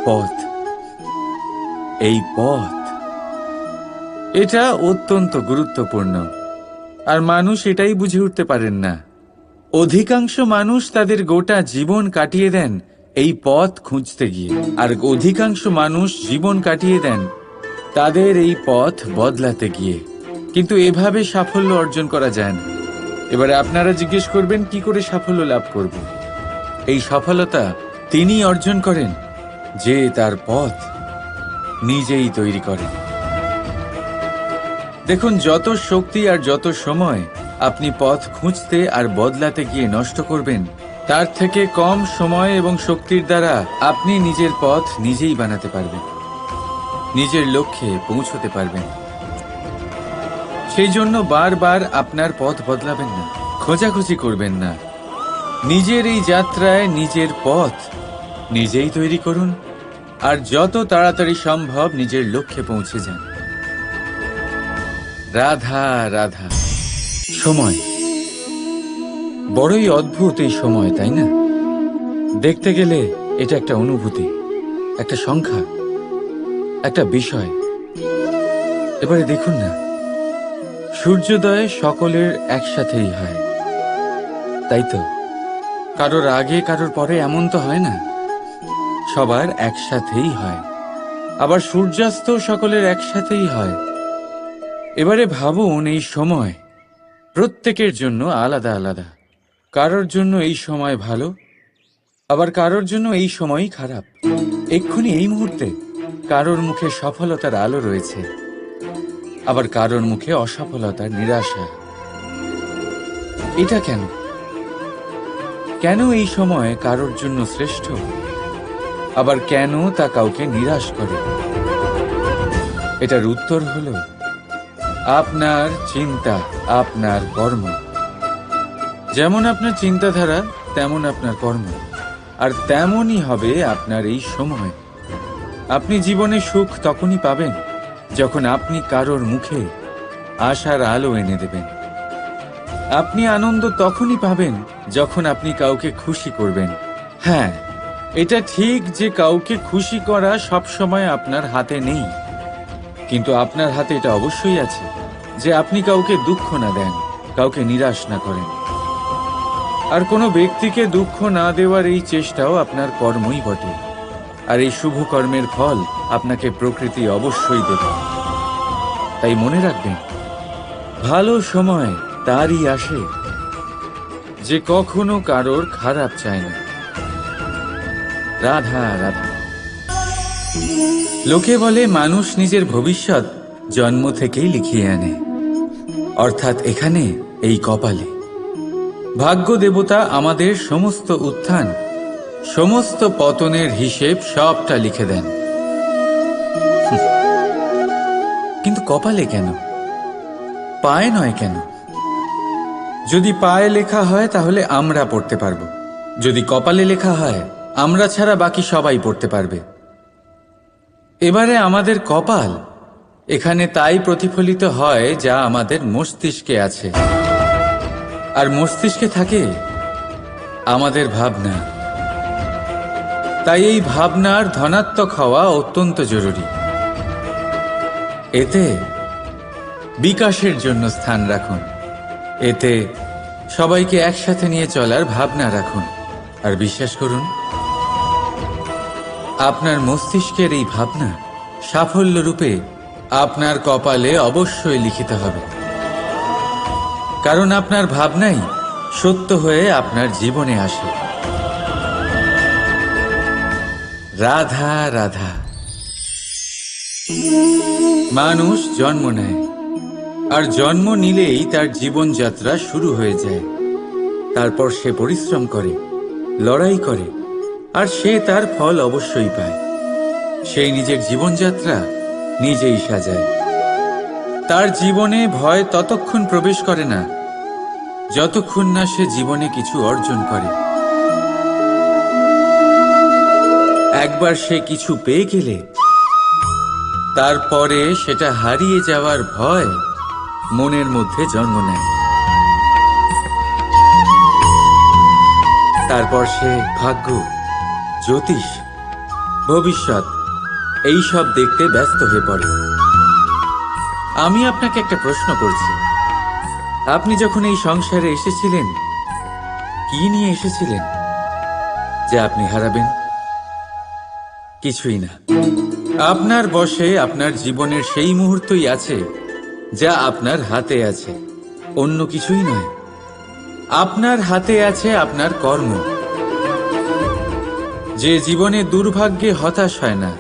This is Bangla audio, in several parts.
পথ, এই পথ, এটা অত্যন্ত গুরুত্বপূর্ণ। আর মানুষ এটাই বুঝে উঠতে পারেন না। অধিকাংশ মানুষ তাদের গোটা জীবন কাটিয়ে দেন এই পথ খুঁজতে গিয়ে, আর অধিকাংশ মানুষ জীবন কাটিয়ে দেন তাদের এই পথ বদলাতে গিয়ে। কিন্তু এভাবে সাফল্য অর্জন করা যায় না। এবারে আপনারা জিজ্ঞেস করবেন, কি করে সাফল্য লাভ করব? এই সফলতা তিনি অর্জন করেন যে তার পথ নিজেই তৈরি করেন। দেখুন, যত শক্তি আর যত সময় আপনি পথ খুঁজতে আর বদলাতে গিয়ে নষ্ট করবেন, তার থেকে কম সময় এবং শক্তির দ্বারা আপনি নিজের পথ নিজেই বানাতে পারবেন, নিজের লক্ষ্যে পৌঁছতে পারবেন। সেই জন্য বারবার আপনার পথ বদলাবেন না, খোঁজাখুঁজি করবেন না। নিজের এই যাত্রায় নিজের পথ নিজেই তৈরি করুন, আর যত তাড়াতাড়ি সম্ভব নিজের লক্ষ্যে পৌঁছে যান। রাধা রাধা। সময় বড়ই অদ্ভুত, এই সময়, তাই না? দেখতে গেলে এটা একটা অনুভূতি, একটা সংখ্যা, একটা বিষয়। এবারে দেখুন না, সূর্যোদয় সকলের একসাথেই হয়, তাই তো? কারোর আগে কারোর পরে এমন তো হয় না, সবার একসাথেই হয়। আবার সূর্যাস্ত সকলের একসাথেই হয়। এবারে ভাবুন, এই সময় প্রত্যেকের জন্য আলাদা আলাদা। কারোর জন্য এই সময় ভালো, আবার কারোর জন্য এই সময়ই খারাপ। এক্ষুনি এই মুহূর্তে কারোর মুখে সফলতার আলো রয়েছে, আবার কারোর মুখে অসফলতার নিরাশা। এটা কেন? কেন এই সময় কারোর জন্য শ্রেষ্ঠ, আবার কেন তা কাউকে নিরাশ করে? এটার উত্তর হলো আপনার চিন্তা, আপনার কর্ম। যেমন আপনার চিন্তাধারা, তেমন আপনার কর্ম, আর তেমনই হবে আপনার এই সময়। আপনি জীবনে সুখ তখনই পাবেন যখন আপনি কারোর মুখে আশার আলো এনে দেবেন। আপনি আনন্দ তখনই পাবেন যখন আপনি কাউকে খুশি করবেন। হ্যাঁ, এটা ঠিক যে কাউকে খুশি করা সবসময় আপনার হাতে নেই, কিন্তু আপনার হাতে এটা অবশ্যই আছে যে আপনি কাউকে দুঃখ না দেন, কাউকে নিরাশ না করেন। আর কোনো ব্যক্তিকে দুঃখ না দেওয়ার এই চেষ্টাও আপনার কর্মই বটে। আর এই শুভ কর্মের ফল আপনাকে প্রকৃতি অবশ্যই দেবে। তাই মনে রাখবেন, ভালো সময় তারই আসে যে কখনো কারোর খারাপ চায় না। রাধা রাধা। লোকে বলে মানুষ নিজের ভবিষ্যৎ জন্ম থেকেই লিখিয়ে আনে, অর্থাৎ এখানে, এই কপালে। ভাগ্য দেবতা আমাদের সমস্ত উত্থান, সমস্ত পতনের হিসেব সবটা লিখে দেন। কিন্তু কপালে কেন, পায়ে নয় কেন? যদি পায়ে লেখা হয় তাহলে আমরা পড়তে পারবো, যদি কপালে লেখা হয় আমরা ছাড়া বাকি সবাই পড়তে পারবে। এবারে আমাদের কপাল এখানে তাই প্রতিফলিত হয় যা আমাদের মস্তিষ্কে আছে, আর মস্তিষ্কে থাকে আমাদের ভাবনা। তাই এই ভাবনার ধনাত্মক হওয়া অত্যন্ত জরুরি। এতে বিকাশের জন্য স্থান রাখুন, এতে সবাইকে একসাথে নিয়ে চলার ভাবনা রাখুন, আর বিশ্বাস করুন, আপনার মস্তিষ্কের এই ভাবনা সাফল্য রূপে আপনার কপালে অবশ্যই লিখিত হবে। কারণ আপনার ভাবনাই সত্য হয়ে আপনার জীবনে আসে। রাধা রাধা। মানুষ জন্ম নেয়, আর জন্ম নিলেই তার জীবনযাত্রা শুরু হয়ে যায়। তারপর সে পরিশ্রম করে, লড়াই করে, আর সে তার ফল অবশ্যই পায়। সেই নিজের জীবনযাত্রা নিজেই সাজায়। তার জীবনে ভয় ততক্ষণ প্রবেশ করে না যতক্ষণ না সে জীবনে কিছু অর্জন করে। একবার সে কিছু পেয়ে গেলে তারপরে সেটা হারিয়ে যাওয়ার ভয় মনের মধ্যে জন্ম নেয়। তারপর সে ভাগ্য, জ্যোতিষ ভবিষ্যৎ এই সব দেখতে ব্যস্ত হয়ে পড়ে। আমি আপনাকে একটা প্রশ্ন করছি, আপনি যখন এই সংসারে এসেছিলেন কি নিয়ে এসেছিলেন যে আপনি হারাবেন? কিছুই না। আপনার বশে আপনার জীবনের সেই মুহূর্তই আছে যা আপনার হাতে আছে, অন্য কিছুই নয়। আপনার হাতে আছে আপনার কর্ম। যে জীবনে দুর্ভাগ্যে হতাশ হয় না,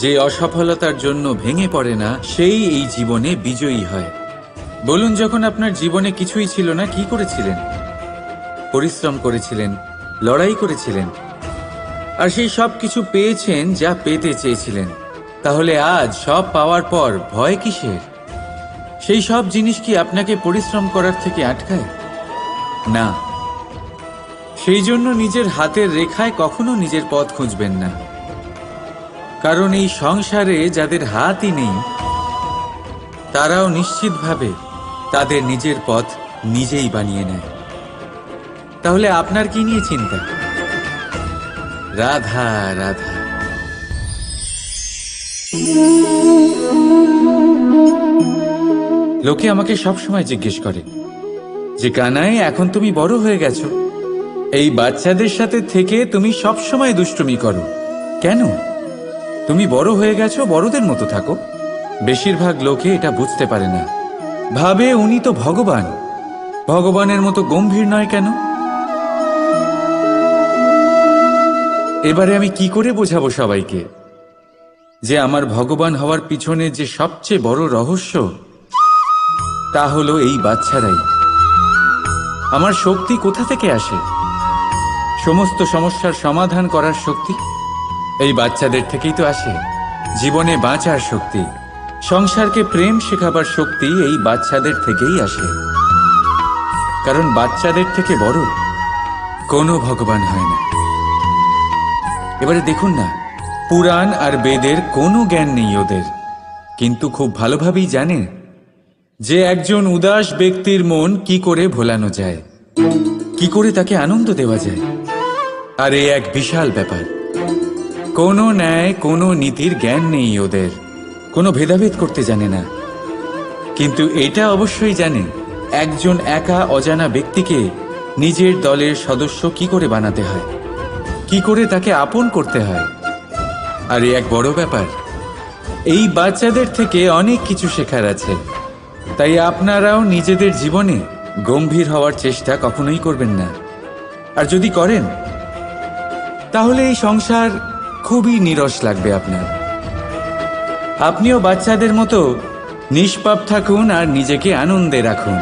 যে অসফলতার জন্য ভেঙে পড়ে না, সেই এই জীবনে বিজয়ী হয়। বলুন, যখন আপনার জীবনে কিছুই ছিল না, কি করেছিলেন? পরিশ্রম করেছিলেন, লড়াই করেছিলেন, আর সেই সব কিছু পেয়েছেন যা পেতে চেয়েছিলেন। তাহলে আজ সব পাওয়ার পর ভয় কিসের? সেই সব জিনিস কি আপনাকে পরিশ্রম করার থেকে আটকায়? না। সেই জন্য নিজের হাতের রেখায় কখনো নিজের পথ খুঁজবেন না, কারণ এই সংসারে যাদের হাতই নেই তারাও নিশ্চিতভাবে তাদের নিজের পথ নিজেই বানিয়ে নেয়। তাহলে আপনার কি নিয়ে চিন্তা? রাধা রাধা। লোকে আমাকে সবসময় জিজ্ঞেস করে যে কানাই, এখন তুমি বড় হয়ে গেছো, এই বাচ্চাদের সাথে থেকে তুমি সবসময় দুষ্টুমি করো কেন? তুমি বড় হয়ে গেছো, বড়দের মতো থাকো। বেশিরভাগ লোকে এটা বুঝতে পারে না, ভাবে উনি তো ভগবান, ভগবানের মতো গম্ভীর নয় কেন? এবারে আমি কি করে বোঝাবো সবাইকে যে আমার ভগবান হওয়ার পিছনে যে সবচেয়ে বড় রহস্য তা হলো এই বাচ্চারাই। আমার শক্তি কোথা থেকে আসে? সমস্ত সমস্যার সমাধান করার শক্তি এই বাচ্চাদের থেকেই তো আসে। জীবনে বাঁচার শক্তি, সংসারকে প্রেম শেখাবার শক্তি এই বাচ্চাদের থেকেই আসে। কারণ বাচ্চাদের থেকে বড় কোনো ভগবান হয় না। এবারে দেখুন না, পুরাণ আর বেদের কোনো জ্ঞান নেই ওদের, কিন্তু খুব ভালোভাবেই জানে যে একজন উদাস ব্যক্তির মন কি করে ভোলানো যায়, কি করে তাকে আনন্দ দেওয়া যায়। আর এই এক বিশাল ব্যাপার। কোনো ন্যায়, কোনো নীতির জ্ঞান নেই ওদের, কোনো ভেদাভেদ করতে জানে না। কিন্তু এটা অবশ্যই জানে একজন একা অজানা ব্যক্তিকে নিজের দলের সদস্য কি করে বানাতে হয়, কি করে তাকে আপন করতে হয়। আর এই এক বড় ব্যাপার। এই বাচ্চাদের থেকে অনেক কিছু শেখার আছে। তাই আপনারাও নিজেদের জীবনে গম্ভীর হওয়ার চেষ্টা কখনোই করবেন না। আর যদি করেন তাহলে এই সংসার খুবই নীরস লাগবে আপনার। আপনিও বাচ্চাদের মতো নিষ্পাপ থাকুন আর নিজেকে আনন্দে রাখুন।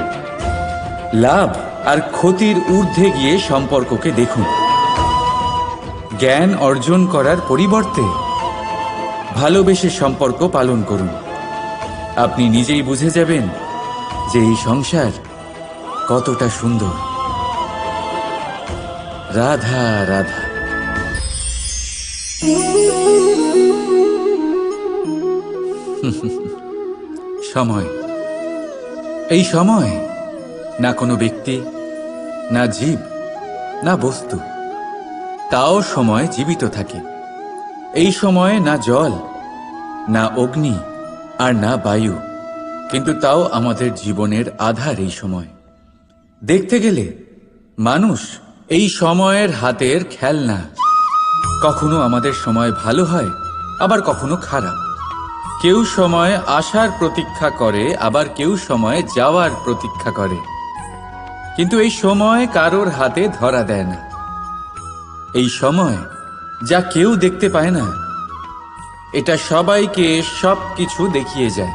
লাভ আর ক্ষতির ঊর্ধ্বে গিয়ে সম্পর্ককে দেখুন। জ্ঞান অর্জন করার পরিবর্তে ভালোবেসে সম্পর্ক পালন করুন। আপনি নিজেই বুঝে যাবেন যে এই সংসার কতটা সুন্দর। রাধা রাধা। সময়, এই সময় না কোনো ব্যক্তি, না জীব, না বস্তু, তাও সময় জীবিত থাকে। এই সময়ে না জল, না অগ্নি, আর না বায়ু, কিন্তু তাও আমাদের জীবনের আধার এই সময়। দেখতে গেলে মানুষ এই সময়ের হাতের খেলনা। কখনো আমাদের সময় ভালো হয়, আবার কখনো খারাপ। কেউ সময় আসার প্রতীক্ষা করে, আবার কেউ সময় যাওয়ার প্রতীক্ষা করে। কিন্তু এই সময় কারোর হাতে ধরা দেয় না। এই সময় যা কেউ দেখতে পায় না, এটা সবাইকে সব কিছু দেখিয়ে যায়।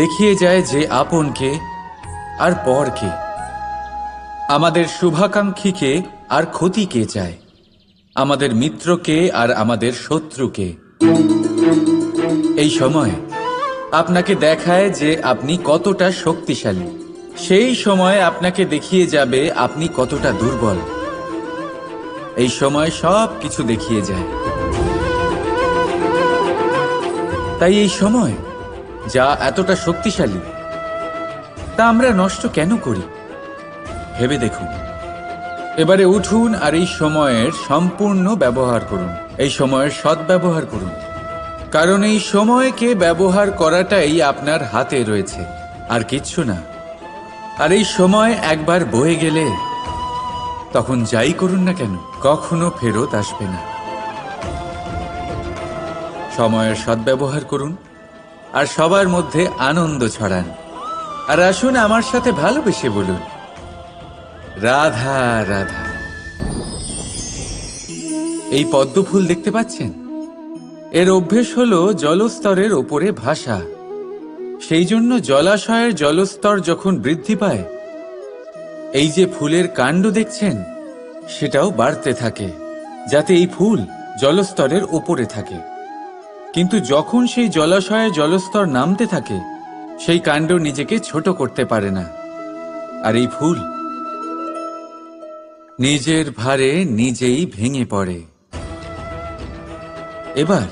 দেখিয়ে যায় যে আপন কে আর পর কে, আমাদের শুভাকাঙ্ক্ষীকে আর ক্ষতি কে চায়, আমাদের মিত্রকে আর আমাদের শত্রুকে। এই সময় আপনাকে দেখায় যে আপনি কতটা শক্তিশালী, সেই সময় আপনাকে দেখিয়ে যাবে আপনি কতটা দুর্বল। এই সময় সব কিছু দেখিয়ে যায়। তাই এই সময় যা এতটা শক্তিশালী, তা আমরা নষ্ট কেন করি ভেবে দেখুন। এবারে উঠুন আর এই সময়ের সম্পূর্ণ ব্যবহার করুন। এই সময়ের সদ্ব্যবহার করুন, কারণ এই সময়কে ব্যবহার করাটাই আপনার হাতে রয়েছে, আর কিচ্ছু না। আর এই সময় একবার বয়ে গেলে তখন যাই করুন না কেন কখনো ফেরত আসবে না। সময়ের সদ্ব্যবহার করুন আর সবার মধ্যে আনন্দ ছড়ান। আর আসুন আমার সাথে ভালোবেসে বলুন, রাধা রাধা। এই পদ্ম ফুল দেখতে পাচ্ছেন? এর অভ্যেস হলো জলস্তরের ওপরে ভাসা। সেই জন্য জলাশয়ের জলস্তর যখন বৃদ্ধি পায়, এই যে ফুলের কাণ্ড দেখছেন সেটাও বাড়তে থাকে, যাতে এই ফুল জলস্তরের ওপরে থাকে। কিন্তু যখন সেই জলাশয়ে জলস্তর নামতে থাকে, সেই কাণ্ড নিজেকে ছোট করতে পারে না, আর এই ফুল নিজের ভারে নিজেই ভেঙে পড়ে। এবার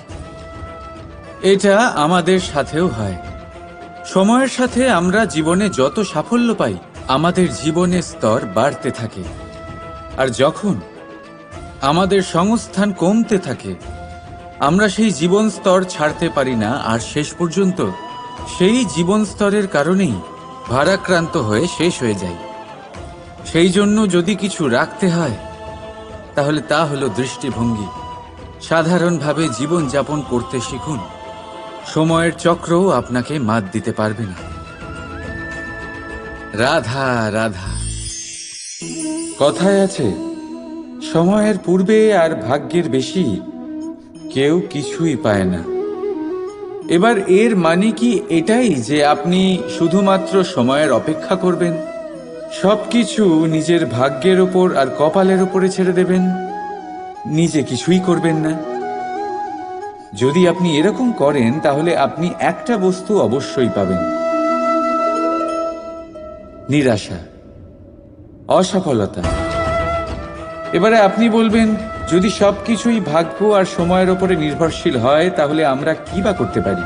এটা আমাদের সাথেও হয়। সময়ের সাথে আমরা জীবনে যত সাফল্য পাই, আমাদের জীবনের স্তর বাড়তে থাকে। আর যখন আমাদের সংস্থান কমতে থাকে, আমরা সেই জীবন স্তর ছাড়তে পারি না, আর শেষ পর্যন্ত সেই জীবন স্তরের কারণেই ভারাক্রান্ত হয়ে শেষ হয়ে যায়। সেই জন্য যদি কিছু রাখতে হয়, তাহলে তা হলো দৃষ্টিভঙ্গি। সাধারণভাবে জীবন যাপন করতে শিখুন। সময়ের চক্রও আপনাকে মাত দিতে পারবে না। রাধা রাধা। কথায় আছে, সময়ের পূর্বে আর ভাগ্যের বেশি কেউ কিছুই পায় না। এবার এর মানে কি এটাই যে আপনি শুধুমাত্র সময়ের অপেক্ষা করবেন, সবকিছু নিজের ভাগ্যের ওপর আর কপালের ওপরে ছেড়ে দেবেন, নিজে কিছুই করবেন না? যদি আপনি এরকম করেন, তাহলে আপনি একটা বস্তু অবশ্যই পাবেন: নিরাশা, অসফলতা। এবারে আপনি বলবেন, যদি সবকিছুই ভাগ্য আর সময়ের ওপরে নির্ভরশীল হয়, তাহলে আমরা কি বা করতে পারি?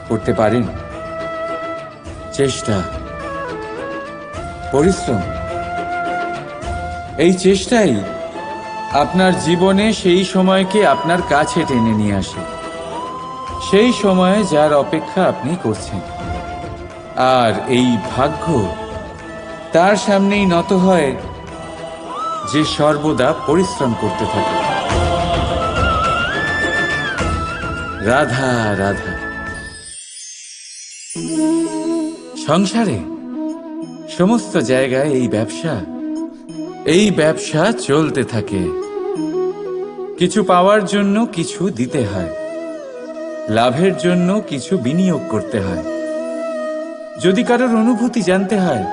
করতে পারেন চেষ্টা, পরিশ্রম। এই চেষ্টাই আপনার জীবনে সেই সময়কে আপনার কাছে টেনে নিয়ে আসে, সেই সময়ে যার অপেক্ষা আপনি করছেন। আর এই ভাগ্য তার সামনেই নত হয় যে সর্বদা পরিশ্রম করতে থাকে। রাধা রাধা। সংসারে সমস্ত জায়গায় এই ব্যবসা চলতে থাকে। কিছু পাওয়ার জন্য কিছু দিতে হয়, লাভের জন্য কিছু বিনিয়োগ করতে হয়। যদি কারোর অনুভূতি জানতে হয়,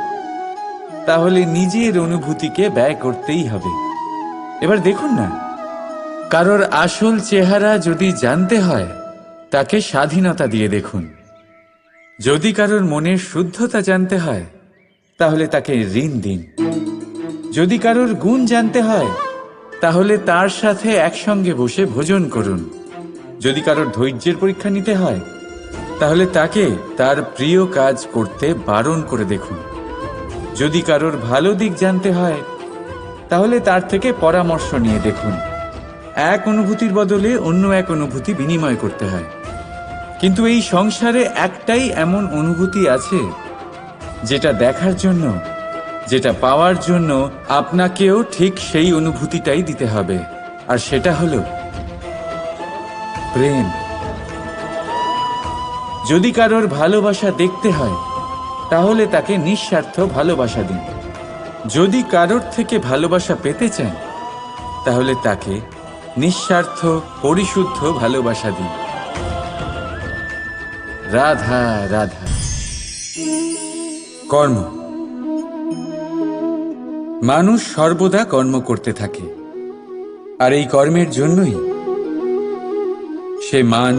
তাহলে নিজের অনুভূতিকে ব্যয় করতেই হবে। এবার দেখুন না, কারোর আসল চেহারা যদি জানতে হয়, তাকে স্বাধীনতা দিয়ে দেখুন। যদি কারোর মনের শুদ্ধতা জানতে হয়, তাহলে তাকে ঋণ দিন। যদি কারোর গুণ জানতে হয়, তাহলে তার সাথে একসঙ্গে বসে ভোজন করুন। যদি কারোর ধৈর্যের পরীক্ষা নিতে হয়, তাহলে তাকে তার প্রিয় কাজ করতে বারণ করে দেখুন। যদি কারোর ভালো দিক জানতে হয়, তাহলে তার থেকে পরামর্শ নিয়ে দেখুন। এক অনুভূতির বদলে অন্য এক অনুভূতি বিনিময় করতে হয়। কিন্তু এই সংসারে একটাই এমন অনুভূতি আছে, যেটা দেখার জন্য, যেটা পাওয়ার জন্য আপনাকেও ঠিক সেই অনুভূতিটাই দিতে হবে, আর সেটা হলো প্রেম। যদি কারোর ভালোবাসা দেখতে হয়, তাহলে তাকে নিঃস্বার্থ ভালোবাসা দিন। যদি কারোর থেকে ভালোবাসা পেতে চান, তাহলে তাকে নিঃস্বার্থ পরিশুদ্ধ ভালোবাসা দিন। রাধা রাধা। কর্ম। মানুষ সর্বদা কর্ম করতে থাকে, আর এই কর্মের জন্যই সে মান,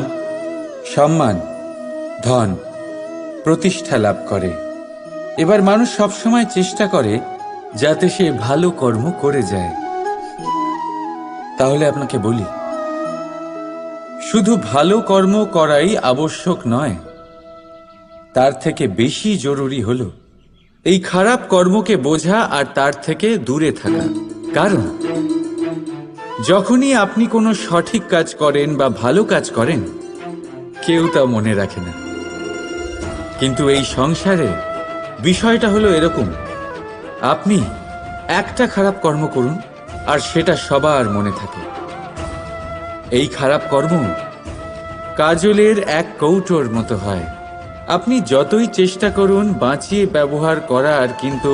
সম্মান, ধন, প্রতিষ্ঠা লাভ করে। এবার মানুষ সবসময় চেষ্টা করে যাতে সে ভালো কর্ম করে যায়। তাহলে আপনাকে বলি, শুধু ভালো কর্ম করাই আবশ্যক নয়, তার থেকে বেশি জরুরি হলো এই খারাপ কর্মকে বোঝা আর তার থেকে দূরে থাকা। কারণ যখনই আপনি কোনো সঠিক কাজ করেন বা ভালো কাজ করেন, কেউ তা মনে রাখে না। কিন্তু এই সংসারে বিষয়টা হলো এরকম, আপনি একটা খারাপ কর্ম করুন আর সেটা সবার মনে থাকে। এই খারাপ কর্ম কাজলের এক কৌটোর মতো হয়। আপনি যতই চেষ্টা করুন বাঁচিয়ে ব্যবহার করার, কিন্তু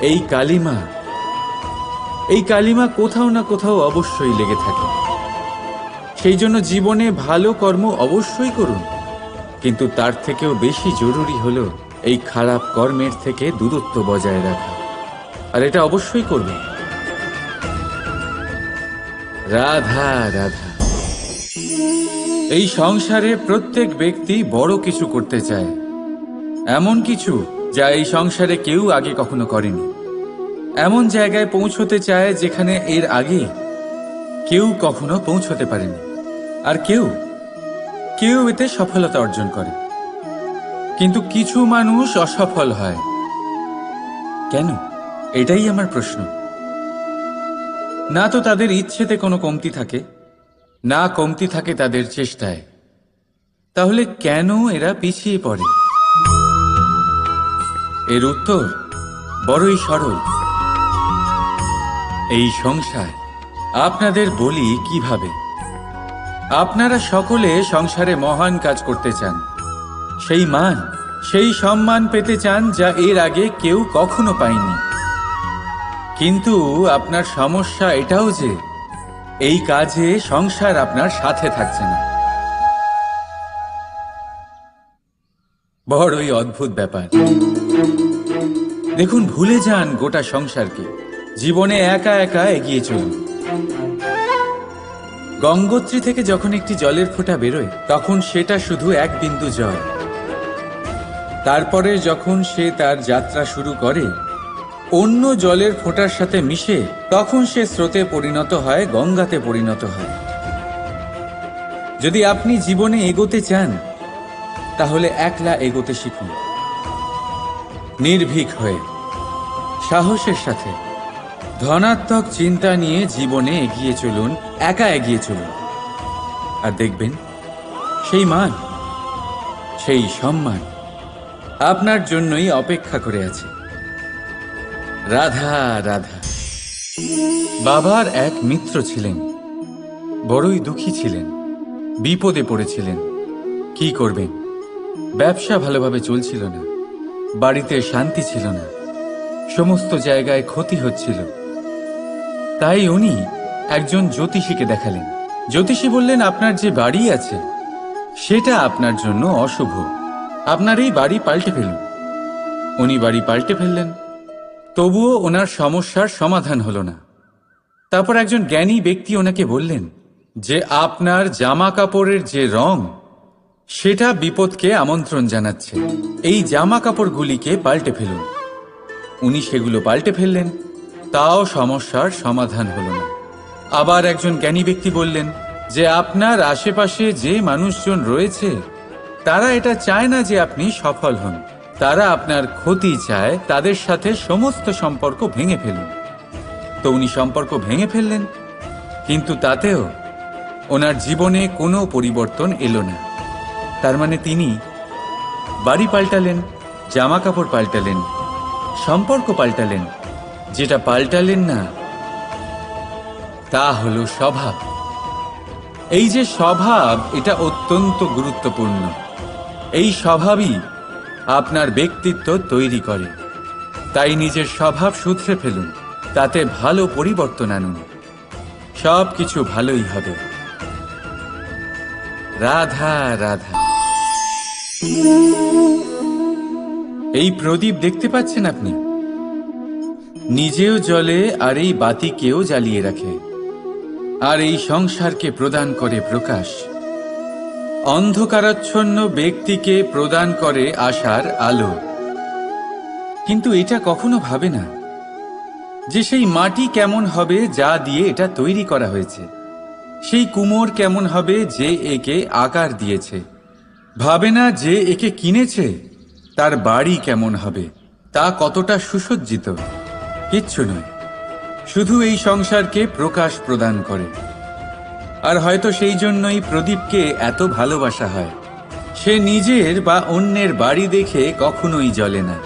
এই কালিমা কোথাও না কোথাও অবশ্যই লেগে থাকে। সেই জন্য জীবনে ভালো কর্ম অবশ্যই করুন, কিন্তু তার থেকেও বেশি জরুরি হলো এই খারাপ কর্মের থেকে দূরত্ব বজায় রাখা। আর এটা অবশ্যই করবেন। রাধা রাধা। এই সংসারে প্রত্যেক ব্যক্তি বড় কিছু করতে চায়, এমন কিছু যা এই সংসারে কেউ আগে কখনো করেনি। এমন জায়গায় পৌঁছতে চায় যেখানে এর আগে কেউ কখনো পৌঁছতে পারেনি। আর কেউ এতে সফলতা অর্জন করে। কিন্তু কিছু মানুষ অসফল হয় কেন? এটাই আমার প্রশ্ন। না তো তাদের ইচ্ছেতে কোনো কমতি থাকে, না কমতি থাকে তাদের চেষ্টায়। তাহলে কেন এরা পিছিয়ে পড়ে? এর উত্তর বড়ই সরল। এই সংসার, আপনাদের বলি কিভাবে। আপনারা সকলে সংসারে মহান কাজ করতে চান, সেই মান, সেই সম্মান পেতে চান যা এর আগে কেউ কখনো পায়নি। কিন্তু আপনার সমস্যা এটাও যে এই কাজে সংসার আপনার সাথে থাকছে না। বড়ই অদ্ভুত ব্যাপার। দেখুন, ভুলে যান গোটা সংসারকে, জীবনে একা একা এগিয়ে চলুন। গঙ্গোত্রী থেকে যখন একটি জলের ফোঁটা বেরোয়, তখন সেটা শুধু এক বিন্দু জল। তারপরে যখন সে তার যাত্রা শুরু করে অন্য জলের ফোঁটার সাথে মিশে, তখন সে স্রোতে পরিণত হয়, গঙ্গাতে পরিণত হয়। যদি আপনি জীবনে এগোতে চান, তাহলে একলা এগোতে শিখুন, নির্ভীক হয়ে, সাহসের সাথে, ধনাত্মক চিন্তা নিয়ে জীবনে এগিয়ে চলুন, একা এগিয়ে চলুন। আর দেখবেন সেই মান, সেই সম্মান আপনার জন্যই অপেক্ষা করে আছে। রাধা রাধা। বাবার এক মিত্র ছিলেন, বড়ই দুঃখী ছিলেন, বিপদে পড়েছিলেন। কি করবেন? ব্যবসা ভালোভাবে চলছিল না, বাড়িতে শান্তি ছিল না, সমস্ত জায়গায় ক্ষতি হচ্ছিল। তাই উনি একজন জ্যোতিষীকে দেখালেন। জ্যোতিষী বললেন, আপনার যে বাড়ি আছে সেটা আপনার জন্য অশুভ, আপনার এই বাড়ি পাল্টে ফেলুন। উনি বাড়ি পাল্টে ফেললেন, তবুও ওনার সমস্যার সমাধান হলো না। তারপর একজন জ্ঞানী ব্যক্তি ওনাকে বললেন যে আপনার জামা কাপড়ের যে রং, সেটা বিপদকে আমন্ত্রণ জানাচ্ছে, এই জামা কাপড়গুলিকে পাল্টে ফেলুন। উনি সেগুলো পাল্টে ফেললেন, তাও সমস্যার সমাধান হলো না। আবার একজন জ্ঞানী ব্যক্তি বললেন যে আপনার আশেপাশে যে মানুষজন রয়েছে, তারা এটা চায় না যে আপনি সফল হন, তারা আপনার ক্ষতি চায়, তাদের সাথে সমস্ত সম্পর্ক ভেঙে ফেলুন। তো উনি সম্পর্ক ভেঙে ফেললেন, কিন্তু তাতেও ওনার জীবনে কোনো পরিবর্তন এলো না। তার মানে তিনি বাড়ি পাল্টালেন, জামা কাপড় পাল্টালেন, সম্পর্ক পাল্টালেন, যেটা পাল্টালেন না তা হলো স্বভাব। এই যে স্বভাব, এটা অত্যন্ত গুরুত্বপূর্ণ। এই স্বভাবই আপনার ব্যক্তিত্ব তৈরি করে। তাই নিজের স্বভাব শুধরে ফেলুন, তাতে ভালো পরিবর্তন আনুন, সব কিছু ভালোই হবে। রাধা রাধা। এই প্রদীপ দেখতে পাচ্ছেন আপনি, নিজেও জ্বলে আর এই বাতিকেও জ্বালিয়ে রাখে, আর এই সংসারকে প্রদান করে প্রকাশ। অন্ধকারাচ্ছন্ন ব্যক্তিকে প্রদান করে আশার আলো। কিন্তু এটা কখনো ভাবে না যে সেই মাটি কেমন হবে যা দিয়ে এটা তৈরি করা হয়েছে, সেই কুমোর কেমন হবে যে একে আকার দিয়েছে। ভাবে না যে একে কিনেছে তার বাড়ি কেমন হবে, তা কতটা সুসজ্জিত। কিচ্ছু নয়, শুধু এই সংসারকে প্রকাশ প্রদান করে। আর হয়তো সেই জন্যই প্রদীপকে এত ভালোবাসা হয়। সে নিজের বা অন্যের বাড়ি দেখে কখনোই জ্বলে না,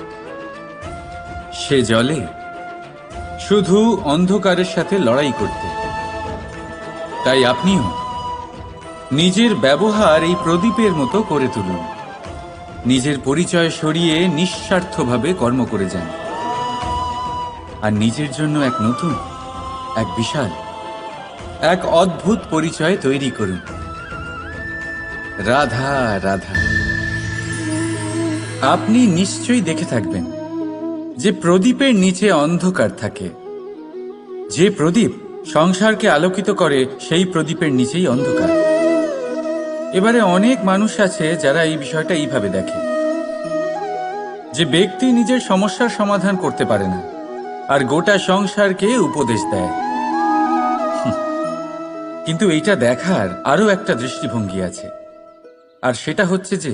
সে জ্বলে শুধু অন্ধকারের সাথে লড়াই করতে। তাই আপনিও নিজের ব্যবহার এই প্রদীপের মতো করে তুলুন। নিজের পরিচয় সরিয়ে নিঃস্বার্থভাবে কর্ম করে যান, আর নিজের জন্য এক নতুন, এক বিশাল, এক অদ্ভুত পরিচয় তৈরি করুন। রাধা রাধা। আপনি নিশ্চয়ই দেখে থাকবেন যে প্রদীপের নিচে অন্ধকার থাকে। যে প্রদীপ সংসারকে আলোকিত করে সেই প্রদীপের নিচেই অন্ধকার। এবারে অনেক মানুষ আছে যারা এই বিষয়টা এইভাবে দেখে যে ব্যক্তি নিজের সমস্যার সমাধান করতে পারে না, আর গোটা সংসারকে উপদেশ দেয়। কিন্তু এইটা দেখার আরো একটা দৃষ্টিভঙ্গি আছে, আর সেটা হচ্ছে যে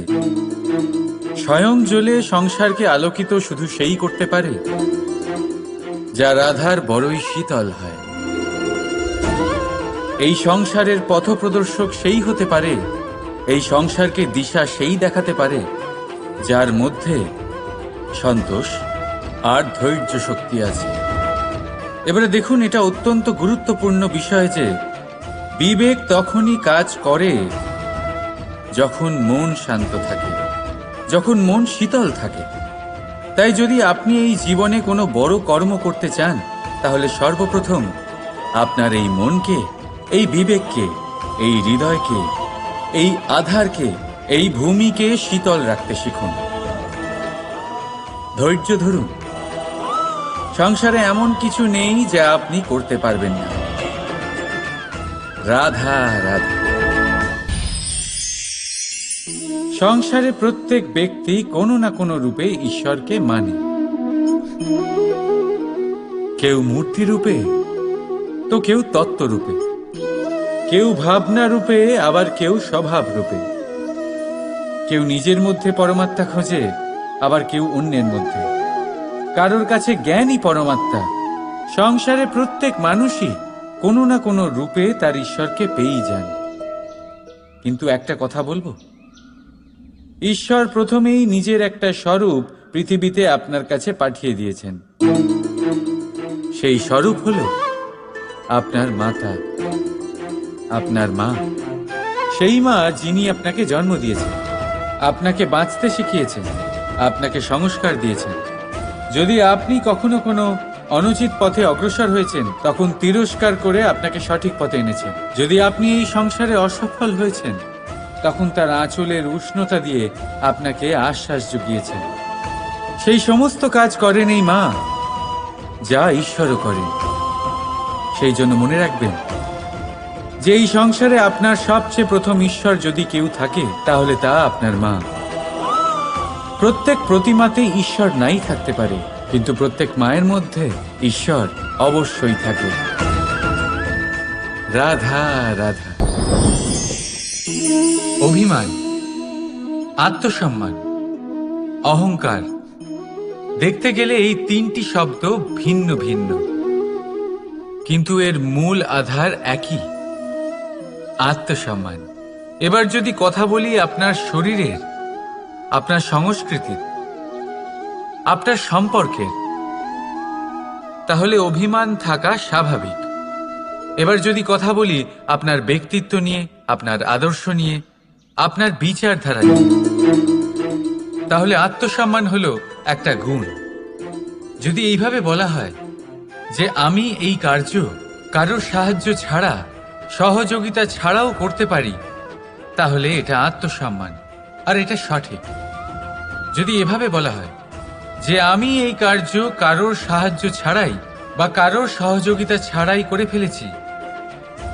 স্বয়ং জ্বলে সংসারকে আলোকিত শুধু সেই করতে পারে যা রাধার বড়ই শীতল হয়। এই সংসারের পথপ্রদর্শক সেই হতে পারে, এই সংসারকে দিশা সেই দেখাতে পারে যার মধ্যে সন্তোষ আর ধৈর্য শক্তি আছে। এবারে দেখুন, এটা অত্যন্ত গুরুত্বপূর্ণ বিষয় যে বিবেক তখনই কাজ করে যখন মন শান্ত থাকে, যখন মন শীতল থাকে। তাই যদি আপনি এই জীবনে কোনো বড় কর্ম করতে চান, তাহলে সর্বপ্রথম আপনার এই মনকে, এই বিবেককে, এই হৃদয়কে, এই আধারকে, এই ভূমিকে শীতল রাখতে শিখুন। ধৈর্য ধরুন। সংসারে এমন কিছু নেই যা আপনি করতে পারবেন না। রাধা রাধা। সংসারে প্রত্যেক ব্যক্তি কোনো না কোনো রূপে ঈশ্বরকে মানে। কেউ মূর্তি রূপে, তো কেউ তত্ত্ব রূপে, কেউ ভাবনা রূপে, আবার কেউ স্বভাব রূপে। কেউ নিজের মধ্যে পরমাত্মা খোঁজে, আবার কেউ অন্যের মধ্যে। কারোর কাছে জ্ঞানই পরমাত্মা। সংসারে প্রত্যেক মানুষই কোনো না কোনো রূপে তার ঈশ্বরকে পেয়েই যান। কিন্তু একটা কথা বলবো, ঈশ্বর প্রথমেই নিজের একটা স্বরূপ পৃথিবীতে আপনার কাছে পাঠিয়ে দিয়েছেন। সেই স্বরূপ হলো আপনার মাতা, আপনার মা। সেই মা যিনি আপনাকে জন্ম দিয়েছেন, আপনাকে বাঁচতে শিখিয়েছেন, আপনাকে সংস্কার দিয়েছেন। যদি আপনি কখনো কোনো অনুচিত পথে অগ্রসর হয়েছেন, তখন তিরস্কার করে আপনাকে সঠিক পথে এনেছেন। যদি আপনি এই সংসারে অসফল হয়েছেন, তখন তার আঁচলের উষ্ণতা দিয়ে আপনাকে আশ্বাস জুগিয়েছেন। সেই সমস্ত কাজ করেন এই মা, যা ঈশ্বরও করেন। সেই জন্য মনে রাখবেন যে এই সংসারে আপনার সবচেয়ে প্রথম ঈশ্বর যদি কেউ থাকে, তাহলে তা আপনার মা। প্রত্যেক প্রতিমাতে ঈশ্বর নাই থাকতে পারে, কিন্তু প্রত্যেক মায়ের মধ্যে ঈশ্বর অবশ্যই থাকে। রাধা রাধা। অভিমান, আত্মসম্মান, অহংকার, দেখতে গেলে এই তিনটি শব্দ ভিন্ন ভিন্ন, কিন্তু এর মূল আধার একই, আত্মসম্মান। এবার যদি কথা বলি আপনার শরীরের, আপনার সংস্কৃতির, আপনার সম্পর্কের, তাহলে অভিমান থাকা স্বাভাবিক। এবার যদি কথা বলি আপনার ব্যক্তিত্ব নিয়ে, আপনার আদর্শ নিয়ে, আপনার বিচারধারা নিয়ে, তাহলে আত্মসম্মান হলো একটা গুণ। যদি এইভাবে বলা হয় যে আমি এই কার্য কারোর সাহায্য ছাড়া, সহযোগিতা ছাড়াও করতে পারি, তাহলে এটা আত্মসম্মান, আর এটা সঠিক। যদি এভাবে বলা হয় যে আমি এই কার্য কারোর সাহায্য ছাড়াই বা কারোর সহযোগিতা ছাড়াই করে ফেলেছি,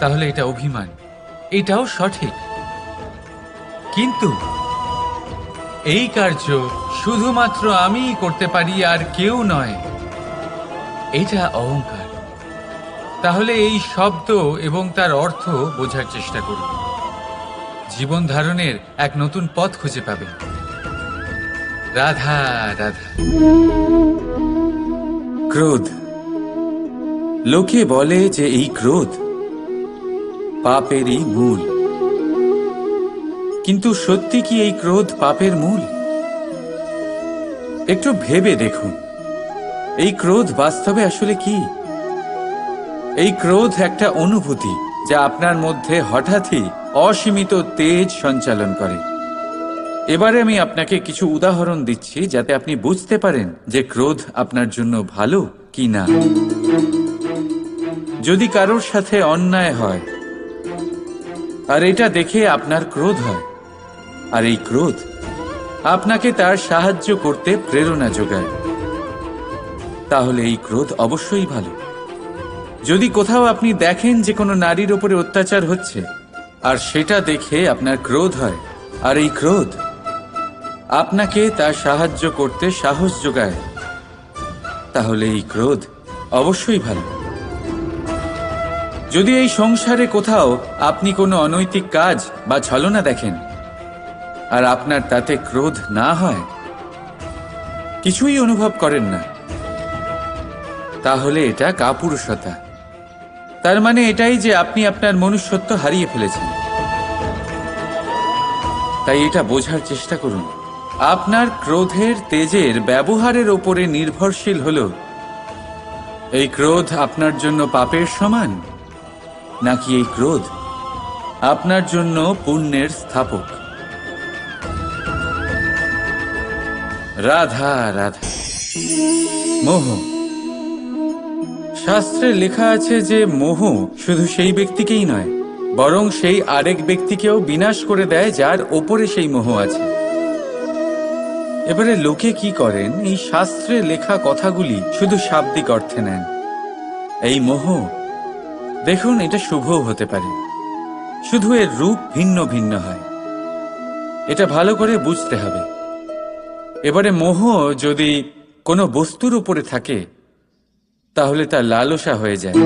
তাহলে এটা অভিমান, এটাও সঠিক। কিন্তু এই কার্য শুধুমাত্র আমিই করতে পারি আর কেউ নয়, এটা অহংকার। তাহলে এই শব্দ এবং তার অর্থ বোঝার চেষ্টা করুন। জীবন ধারণের এক নতুন পথ খুঁজে পাবেন। রাধা রাধা। ক্রোধ। লোকে বলে যে এই ক্রোধ পাপেরই মূল। কিন্তু সত্যি কি এই ক্রোধ পাপের মূল? একটু ভেবে দেখুন, এই ক্রোধ বাস্তবে আসলে কি? এই ক্রোধ একটা অনুভূতি যা আপনার মধ্যে হঠাৎই অসীমিত তেজ সঞ্চালন করে। এবারে আমি আপনাকে কিছু উদাহরণ দিচ্ছি যাতে আপনি বুঝতে পারেন যে ক্রোধ আপনার জন্য ভালো কি না। যদি কারোর সাথে অন্যায় হয় আর এটা দেখে আপনার ক্রোধ হয়, আর এই ক্রোধ আপনাকে তার সাহায্য করতে প্রেরণা যোগায়, তাহলে এই ক্রোধ অবশ্যই ভালো। যদি কোথাও আপনি দেখেন যে কোনো নারীর উপরে অত্যাচার হচ্ছে আর সেটা দেখে আপনার ক্রোধ হয়, আর এই ক্রোধ আপনাকে তার সাহায্য করতে সাহস যোগায়, তাহলে এই ক্রোধ অবশ্যই ভালো। যদি এই সংসারে কোথাও আপনি কোনো অনৈতিক কাজ বা ছলনা দেখেন আর আপনার তাতে ক্রোধ না হয়, কিছুই অনুভব করেন না, তাহলে এটা কাপুরুষতা। তার মানে এটাই যে আপনি আপনার মনুষ্যত্ব হারিয়ে ফেলেছেন। তাই এটা বোঝার চেষ্টা করুন, আপনার ক্রোধের তেজের ব্যবহারের ওপরে নির্ভরশীল হল এই ক্রোধ আপনার জন্য পাপের সমান, নাকি এই ক্রোধ আপনার জন্য পুণ্যের স্থাপক। রাধা রাধা। মোহ। শাস্ত্রে লেখা আছে যে মোহ শুধু সেই ব্যক্তিকেই নয়, বরং সেই আরেক ব্যক্তিকেও বিনাশ করে দেয় যার ওপরে সেই মোহ আছে। এবারে লোকে কি করেন, এই শাস্ত্রে লেখা কথাগুলি শুধু শাব্দিক অর্থে নেন। এই মোহ, দেখুন, এটা শুভও হতে পারে, শুধু এর রূপ ভিন্ন ভিন্ন হয়। এটা ভালো করে বুঝতে হবে। এবারে মোহ যদি কোনো বস্তুর উপরে থাকে তাহলে তা লালসা হয়ে যায়।